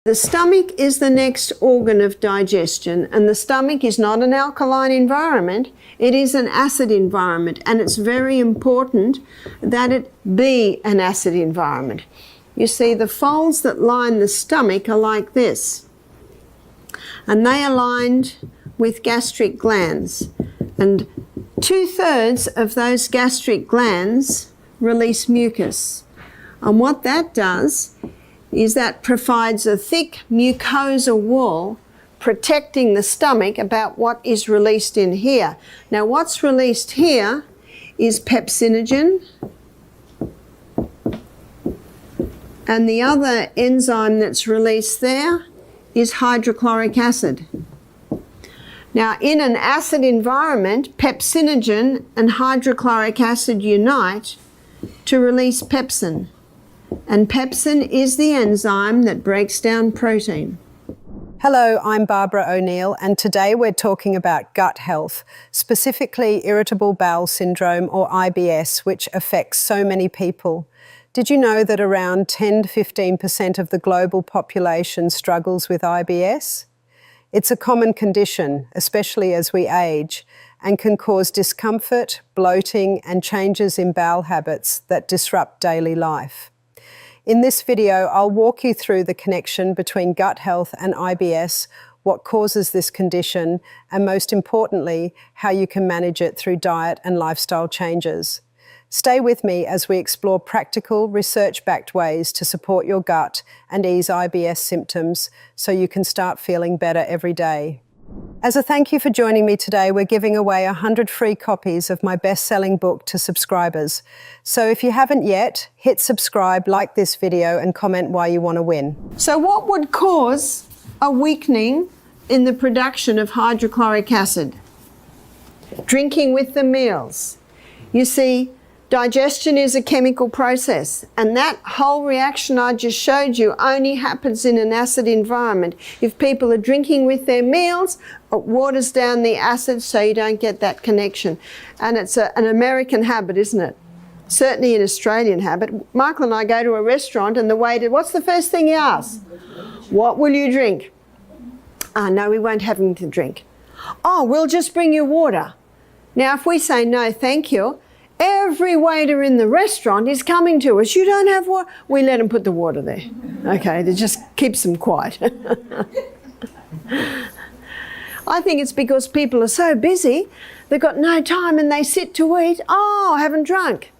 The stomach is the next organ of digestion, and the stomach is not an alkaline environment, it is an acid environment, and it's very important that it be an acid environment. You see, the folds that line the stomach are like this, and they are lined with gastric glands, and 2/3 of those gastric glands release mucus. And what that does is that provides a thick mucosa wall protecting the stomach about what is released in here. Now, what's released here is pepsinogen, and the other enzyme that's released there is hydrochloric acid. Now, in an acid environment, pepsinogen and hydrochloric acid unite to release pepsin. And pepsin is the enzyme that breaks down protein. Hello, I'm Barbara O'Neill, and today we're talking about gut health, specifically irritable bowel syndrome, or IBS, which affects so many people. Did you know that around 10 to 15% of the global population struggles with IBS? It's a common condition, especially as we age, and can cause discomfort, bloating, and changes in bowel habits that disrupt daily life. In this video, I'll walk you through the connection between gut health and IBS, what causes this condition, and most importantly, how you can manage it through diet and lifestyle changes. Stay with me as we explore practical, research-backed ways to support your gut and ease IBS symptoms so you can start feeling better every day. As a thank you for joining me today, we're giving away 100 free copies of my best-selling book to subscribers. So if you haven't yet, hit subscribe, like this video, and comment why you want to win. So what would cause a weakening in the production of hydrochloric acid? Drinking with the meals. You see, digestion is a chemical process, and that whole reaction I just showed you only happens in an acid environment. If people are drinking with their meals, it waters down the acid so you don't get that connection. And it's an American habit, isn't it? Certainly an Australian habit. Michael and I go to a restaurant and the waiter, what's the first thing he asks? What will you drink? No, we won't have anything to drink. Oh, we'll just bring you water. Now, if we say no, thank you, every waiter in the restaurant is coming to us. You don't have water? We let them put the water there. Okay, that just keeps them quiet. I think it's because people are so busy, they've got no time and they sit to eat. Oh, I haven't drunk.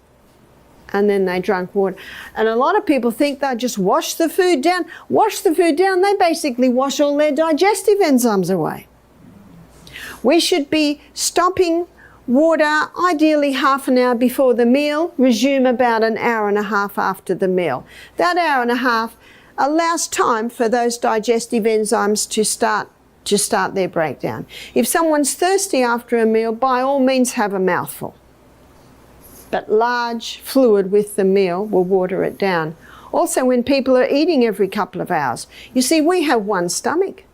And then they drunk water. And a lot of people think they'll just wash the food down. Wash the food down, they basically wash all their digestive enzymes away. We should be stopping water, ideally half an hour before the meal, resume about an hour and a half after the meal. That hour and a half allows time for those digestive enzymes to start their breakdown. If someone's thirsty after a meal, by all means have a mouthful. But large fluid with the meal will water it down. Also, when people are eating every couple of hours, you see, we have one stomach.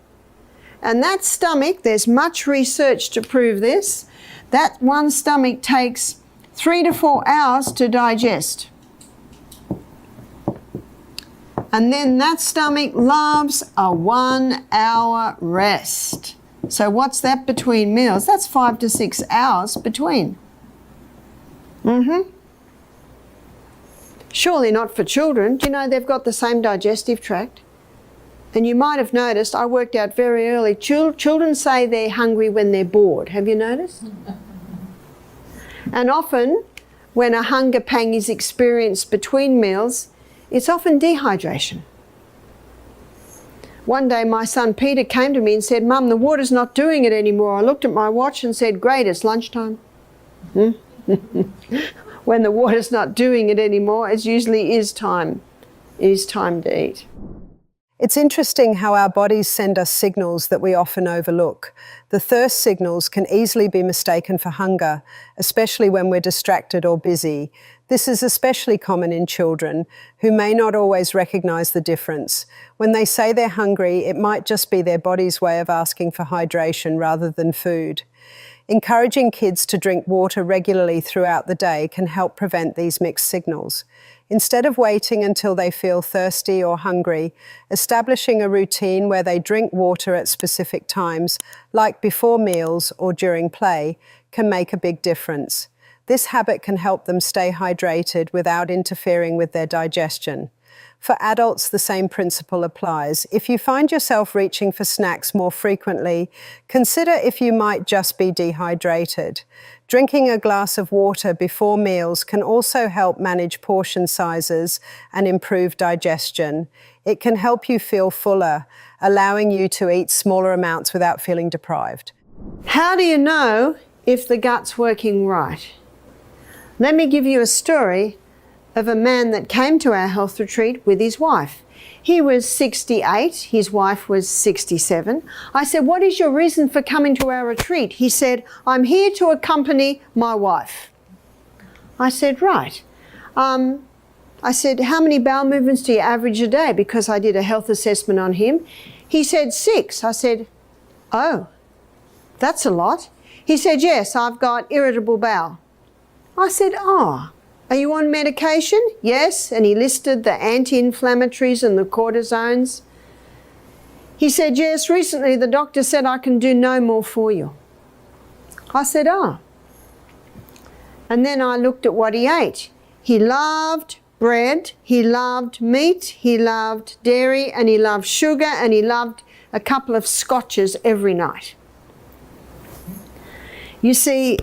And that stomach, there's much research to prove this, that one stomach takes 3 to 4 hours to digest. And then that stomach loves a 1-hour rest. So what's that between meals? That's 5 to 6 hours between. Surely not for children. Do you know they've got the same digestive tract? And you might have noticed, I worked out very early, children say they're hungry when they're bored. Have you noticed? And often, when a hunger pang is experienced between meals, it's often dehydration. One day my son Peter came to me and said, Mum, the water's not doing it anymore. I looked at my watch and said, great, it's lunchtime. When the water's not doing it anymore, it usually is time to eat. It's interesting how our bodies send us signals that we often overlook. The thirst signals can easily be mistaken for hunger, especially when we're distracted or busy. This is especially common in children, who may not always recognize the difference. When they say they're hungry, it might just be their body's way of asking for hydration rather than food. Encouraging kids to drink water regularly throughout the day can help prevent these mixed signals. Instead of waiting until they feel thirsty or hungry, establishing a routine where they drink water at specific times, like before meals or during play, can make a big difference. This habit can help them stay hydrated without interfering with their digestion. For adults, the same principle applies. If you find yourself reaching for snacks more frequently, consider if you might just be dehydrated. Drinking a glass of water before meals can also help manage portion sizes and improve digestion. It can help you feel fuller, allowing you to eat smaller amounts without feeling deprived. How do you know if the gut's working right? Let me give you a story of a man that came to our health retreat with his wife. He was 68, his wife was 67. I said, what is your reason for coming to our retreat? He said, I'm here to accompany my wife. I said, right. I said, how many bowel movements do you average a day? Because I did a health assessment on him. He said 6. I said, oh, that's a lot. He said, yes, I've got irritable bowel. I said, oh, are you on medication? Yes. And he listed the anti-inflammatories and the cortisones. He said, yes, recently the doctor said I can do no more for you. I said, oh. And then I looked at what he ate. He loved bread, he loved meat, he loved dairy, and he loved sugar, and he loved a couple of scotches every night. You see,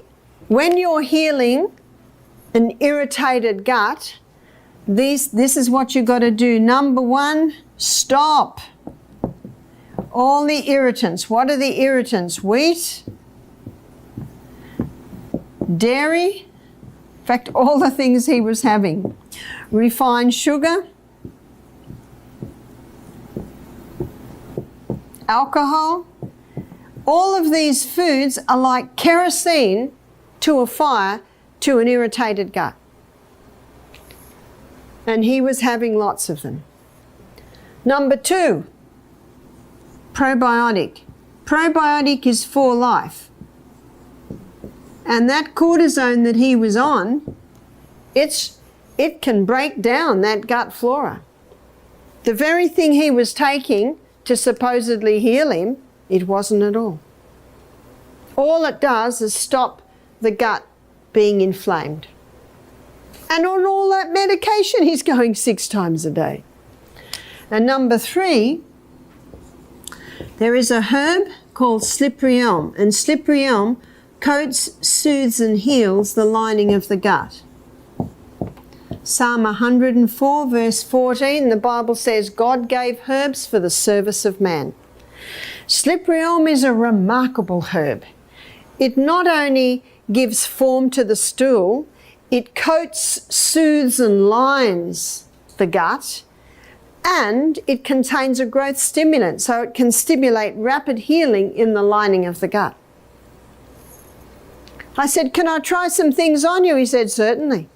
when you're healing an irritated gut, this is what you've got to do. Number 1, stop all the irritants. What are the irritants? Wheat, dairy, in fact, all the things he was having. Refined sugar, alcohol. All of these foods are like kerosene to a fire to an irritated gut. And he was having lots of them. Number 2, probiotic. Probiotic is for life. And that cortisone that he was on, it can break down that gut flora. The very thing he was taking to supposedly heal him, it wasn't at all. All it does is stop the gut being inflamed. And on all that medication, he's going 6 times a day. And number 3, there is a herb called slippery elm. And slippery elm coats, soothes and heals the lining of the gut. Psalm 104 verse 14, the Bible says, God gave herbs for the service of man. Slippery elm is a remarkable herb. It not only gives form to the stool, it coats, soothes and lines the gut, and it contains a growth stimulant, so it can stimulate rapid healing in the lining of the gut. I said, can I try some things on you? He said, certainly.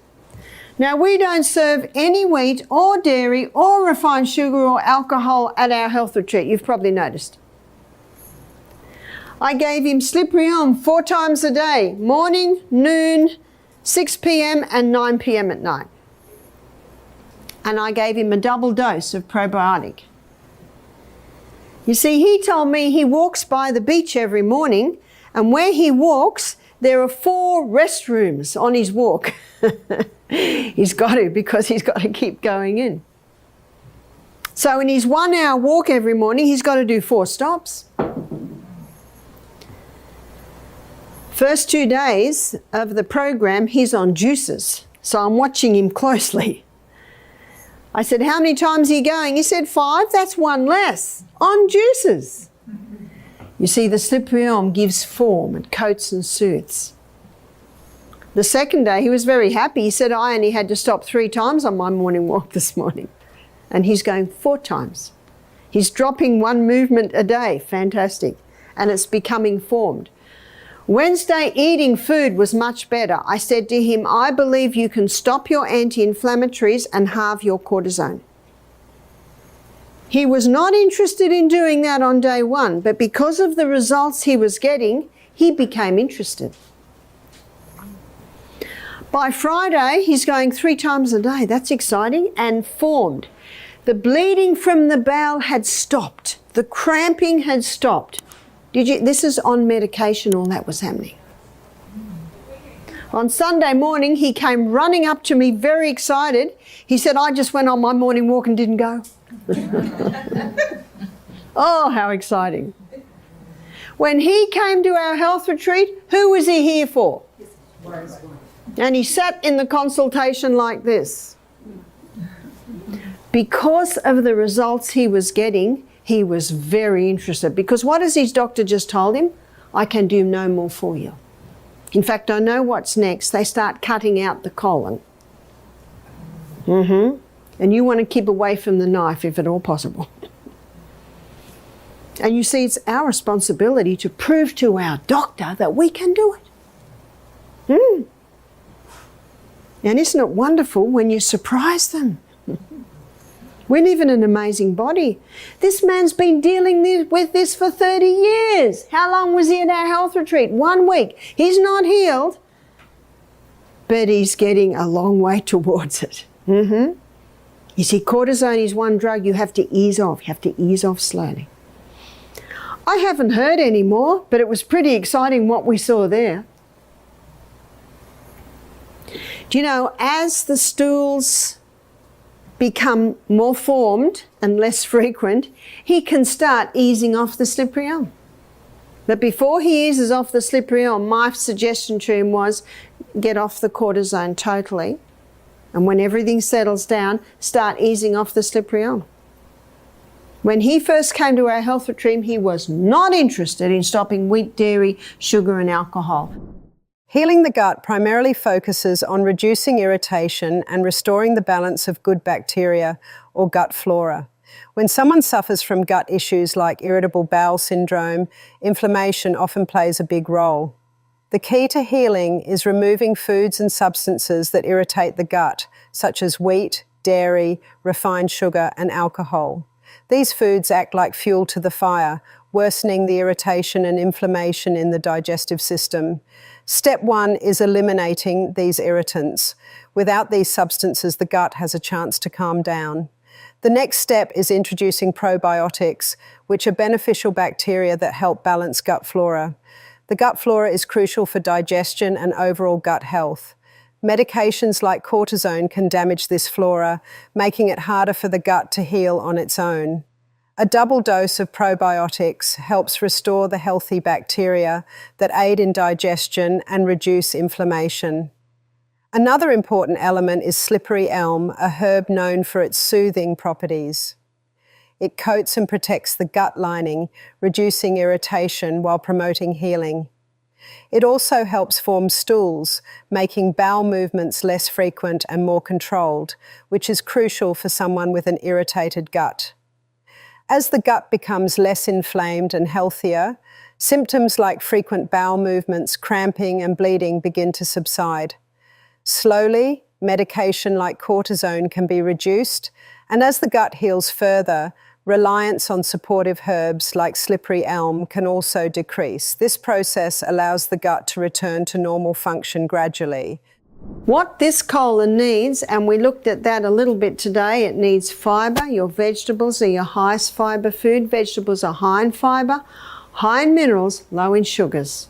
Now, we don't serve any wheat or dairy or refined sugar or alcohol at our health retreat. You've probably noticed. I gave him slippery elm 4 times a day, morning, noon, 6 p.m. and 9 p.m. at night. And I gave him a double dose of probiotic. You see, he told me he walks by the beach every morning, and where he walks, there are 4 restrooms on his walk. He's got to, because he's got to keep going in. So in his 1-hour walk every morning, he's got to do 4 stops. First 2 days of the program, he's on juices, so I'm watching him closely. I said, how many times are you going? He said, 5, that's 1 less, on juices. You see, the slippery elm gives form, it coats and soothes. The second day, he was very happy. He said, I only had to stop 3 times on my morning walk this morning. And he's going 4 times. He's dropping 1 movement a day, fantastic. And it's becoming formed. Wednesday, eating food was much better. I said to him, I believe you can stop your anti-inflammatories and halve your cortisone. He was not interested in doing that on day 1, but because of the results he was getting, he became interested. By Friday, he's going 3 times a day. That's exciting. And formed. The bleeding from the bowel had stopped. The cramping had stopped. This is on medication, all that was happening. On Sunday morning, he came running up to me very excited. He said, I just went on my morning walk and didn't go. Oh, how exciting. When he came to our health retreat, who was he here for? And he sat in the consultation like this. Because of the results he was getting, he was very interested. Because what has his doctor just told him? I can do no more for you. In fact, I know what's next. They start cutting out the colon. And you want to keep away from the knife if at all possible. And you see, it's our responsibility to prove to our doctor that we can do it. And isn't it wonderful when you surprise them? We live in an amazing body. This man's been dealing with this for 30 years. How long was he at our health retreat? 1 week. He's not healed, but he's getting a long way towards it. You see, cortisone is one drug you have to ease off. You have to ease off slowly. I haven't heard any more, but it was pretty exciting what we saw there. Do you know, as the stools become more formed and less frequent, he can start easing off the slippery elm. But before he eases off the slippery elm, my suggestion to him was get off the cortisone totally. And when everything settles down, start easing off the slippery elm. When he first came to our health retreat, he was not interested in stopping wheat, dairy, sugar and alcohol. Healing the gut primarily focuses on reducing irritation and restoring the balance of good bacteria or gut flora. When someone suffers from gut issues like irritable bowel syndrome, inflammation often plays a big role. The key to healing is removing foods and substances that irritate the gut, such as wheat, dairy, refined sugar and alcohol. These foods act like fuel to the fire, worsening the irritation and inflammation in the digestive system. Step 1 is eliminating these irritants. Without these substances, the gut has a chance to calm down. The next step is introducing probiotics, which are beneficial bacteria that help balance gut flora. The gut flora is crucial for digestion and overall gut health. Medications like cortisone can damage this flora, making it harder for the gut to heal on its own. A double dose of probiotics helps restore the healthy bacteria that aid in digestion and reduce inflammation. Another important element is slippery elm, a herb known for its soothing properties. It coats and protects the gut lining, reducing irritation while promoting healing. It also helps form stools, making bowel movements less frequent and more controlled, which is crucial for someone with an irritated gut. As the gut becomes less inflamed and healthier, symptoms like frequent bowel movements, cramping and bleeding begin to subside. Slowly, medication like cortisone can be reduced, and as the gut heals further, reliance on supportive herbs like slippery elm can also decrease. This process allows the gut to return to normal function gradually. What this colon needs, and we looked at that a little bit today, it needs fibre. Your vegetables are your highest fibre food. Vegetables are high in fibre, high in minerals, low in sugars.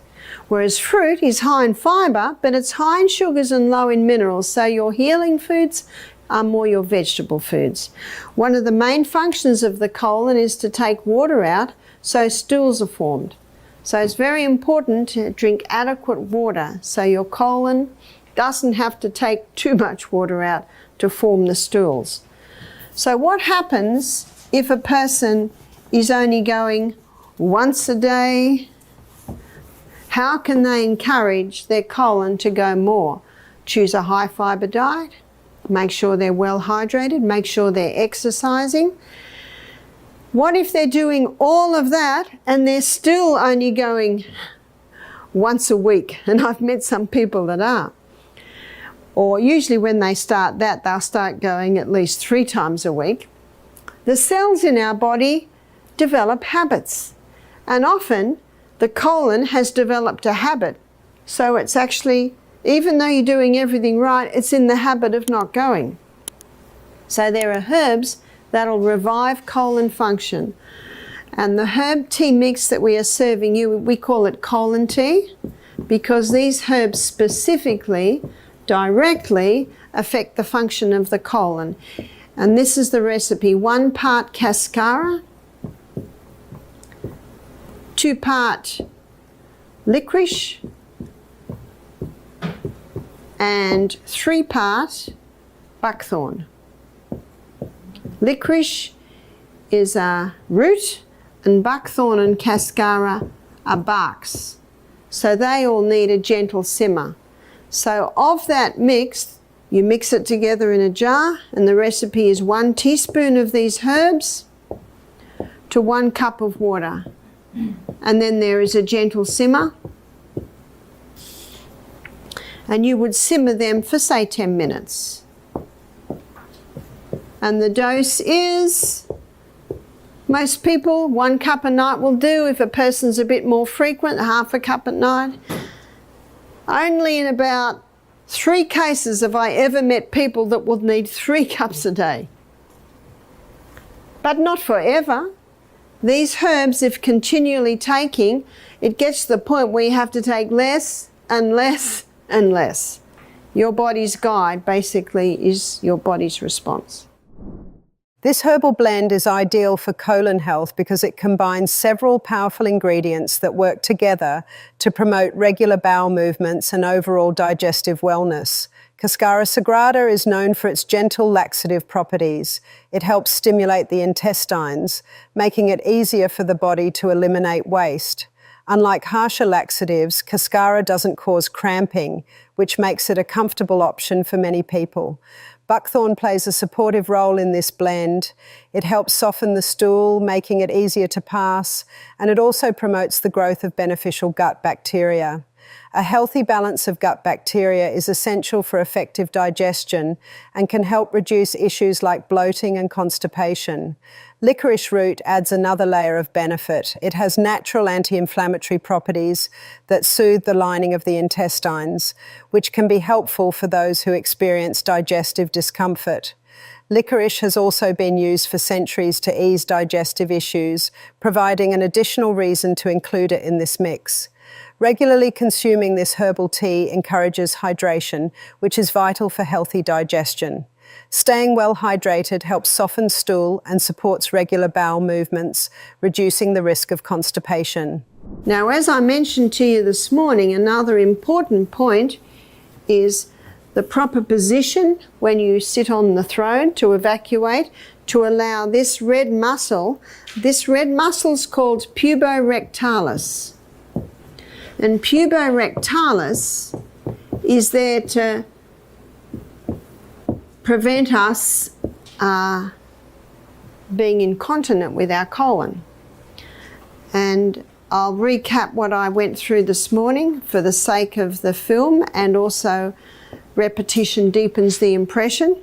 Whereas fruit is high in fibre, but it's high in sugars and low in minerals. So your healing foods are more your vegetable foods. One of the main functions of the colon is to take water out, so stools are formed. So it's very important to drink adequate water, so your colon doesn't have to take too much water out to form the stools. So what happens if a person is only going once a day? How can they encourage their colon to go more? Choose a high fibre diet, make sure they're well hydrated, make sure they're exercising. What if they're doing all of that and they're still only going once a week? And I've met some people that are. Or usually when they start that, they'll start going at least 3 times a week. The cells in our body develop habits. And often the colon has developed a habit. So it's actually Even though you're doing everything right, it's in the habit of not going. So there are herbs that'll revive colon function. And the herb tea mix that we are serving you, we call it colon tea, because these herbs specifically, directly affect the function of the colon. And this is the recipe: 1 part cascara, 2 part licorice, and 3 part buckthorn. Licorice is a root, and buckthorn and cascara are barks. So they all need a gentle simmer. So of that mix, you mix it together in a jar, and the recipe is 1 teaspoon of these herbs to 1 cup of water. And then there is a gentle simmer. And you would simmer them for, say, 10 minutes. And the dose is, most people, 1 cup a night will do. If a person's a bit more frequent, half a cup at night. Only in about 3 cases have I ever met people that would need 3 cups a day. But not forever. These herbs, if continually taking, it gets to the point where you have to take less and less and less. Your body's guide basically is your body's response. This herbal blend is ideal for colon health because it combines several powerful ingredients that work together to promote regular bowel movements and overall digestive wellness. Cascara sagrada is known for its gentle laxative properties. It helps stimulate the intestines, making it easier for the body to eliminate waste. Unlike harsher laxatives, cascara doesn't cause cramping, which makes it a comfortable option for many people. Buckthorn plays a supportive role in this blend. It helps soften the stool, making it easier to pass, and it also promotes the growth of beneficial gut bacteria. A healthy balance of gut bacteria is essential for effective digestion and can help reduce issues like bloating and constipation. Licorice root adds another layer of benefit. It has natural anti-inflammatory properties that soothe the lining of the intestines, which can be helpful for those who experience digestive discomfort. Licorice has also been used for centuries to ease digestive issues, providing an additional reason to include it in this mix. Regularly consuming this herbal tea encourages hydration, which is vital for healthy digestion. Staying well hydrated helps soften stool and supports regular bowel movements, reducing the risk of constipation. Now, as I mentioned to you this morning, another important point is the proper position when you sit on the throne to evacuate, to allow this red muscle is called puborectalis. And puborectalis is there to prevent us being incontinent with our colon. And I'll recap what I went through this morning for the sake of the film, and also repetition deepens the impression.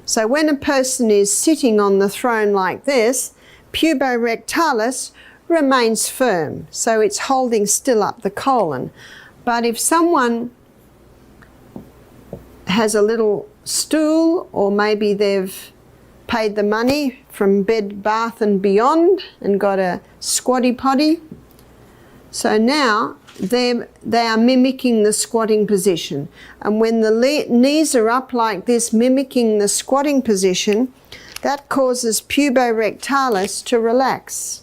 So when a person is sitting on the throne like this, puborectalis remains firm, so it's holding still up the colon. But if someone has a little stool, or maybe they've paid the money from Bed Bath and Beyond and got a squatty potty, so now they are mimicking the squatting position. And when the knees are up like this, mimicking the squatting position, that causes puborectalis to relax.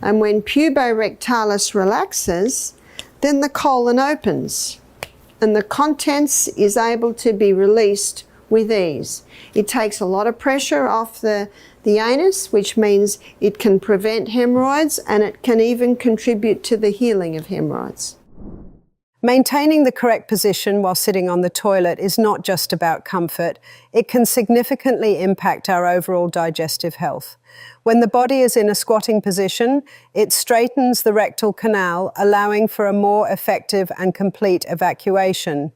And when puborectalis relaxes, then the colon opens and the contents is able to be released with ease. It takes a lot of pressure off the anus, which means it can prevent hemorrhoids, and it can even contribute to the healing of hemorrhoids. Maintaining the correct position while sitting on the toilet is not just about comfort. It can significantly impact our overall digestive health. When the body is in a squatting position, it straightens the rectal canal, allowing for a more effective and complete evacuation.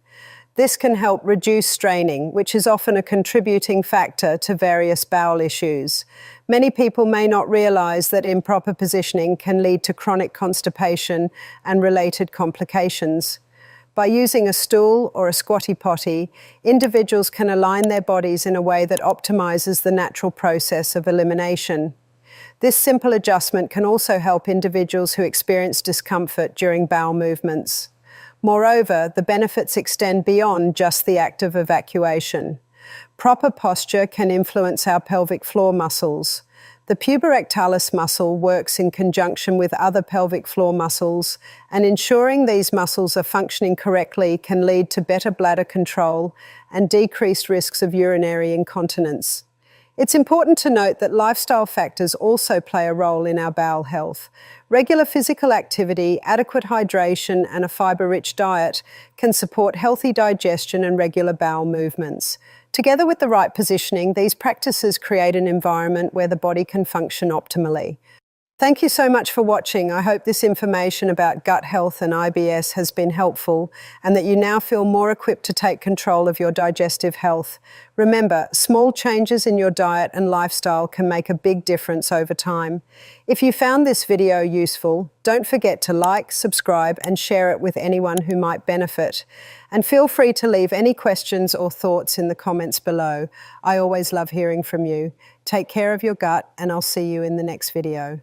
This can help reduce straining, which is often a contributing factor to various bowel issues. Many people may not realize that improper positioning can lead to chronic constipation and related complications. By using a stool or a squatty potty, individuals can align their bodies in a way that optimizes the natural process of elimination. This simple adjustment can also help individuals who experience discomfort during bowel movements. Moreover, the benefits extend beyond just the act of evacuation. Proper posture can influence our pelvic floor muscles. The puborectalis muscle works in conjunction with other pelvic floor muscles, and ensuring these muscles are functioning correctly can lead to better bladder control and decreased risks of urinary incontinence. It's important to note that lifestyle factors also play a role in our bowel health. Regular physical activity, adequate hydration, and a fiber-rich diet can support healthy digestion and regular bowel movements. Together with the right positioning, these practices create an environment where the body can function optimally. Thank you so much for watching. I hope this information about gut health and IBS has been helpful and that you now feel more equipped to take control of your digestive health. Remember, small changes in your diet and lifestyle can make a big difference over time. If you found this video useful, don't forget to like, subscribe, and share it with anyone who might benefit. And feel free to leave any questions or thoughts in the comments below. I always love hearing from you. Take care of your gut, and I'll see you in the next video.